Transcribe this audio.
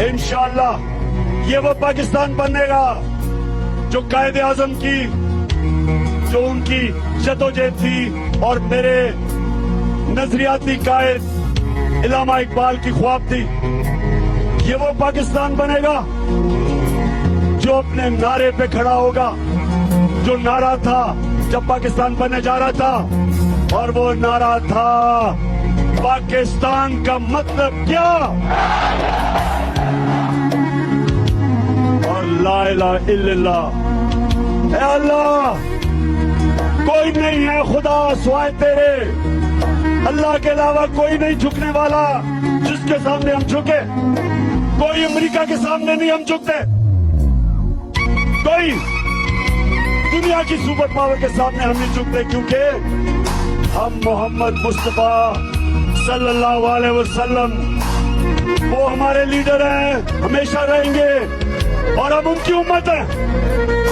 انشاءاللہ یہ وہ پاکستان بنے گا جو قائد اعظم کی جو ان کی جدوجہد تھی اور میرے نظریاتی قائد علامہ اقبال کی خواب تھی. یہ وہ پاکستان بنے گا جو اپنے نعرے پہ کھڑا ہوگا, جو نعرہ تھا جب پاکستان بننے جا رہا تھا, اور وہ نعرہ تھا پاکستان کا مطلب کیا, اور لا الہ الا اللہ. اے اللہ کوئی نہیں ہے خدا سوائے تیرے, اللہ کے علاوہ کوئی نہیں جھکنے والا جس کے سامنے ہم جھکے. کوئی امریکہ کے سامنے نہیں ہم جھکتے, کوئی دنیا کی سپر پاور کے سامنے ہم نہیں جھکتے, کیونکہ ہم محمد مصطفیٰ صلی اللہ علیہ وسلم وہ ہمارے لیڈر ہیں, ہمیشہ رہیں گے, اور ہم ان کی امت ہیں.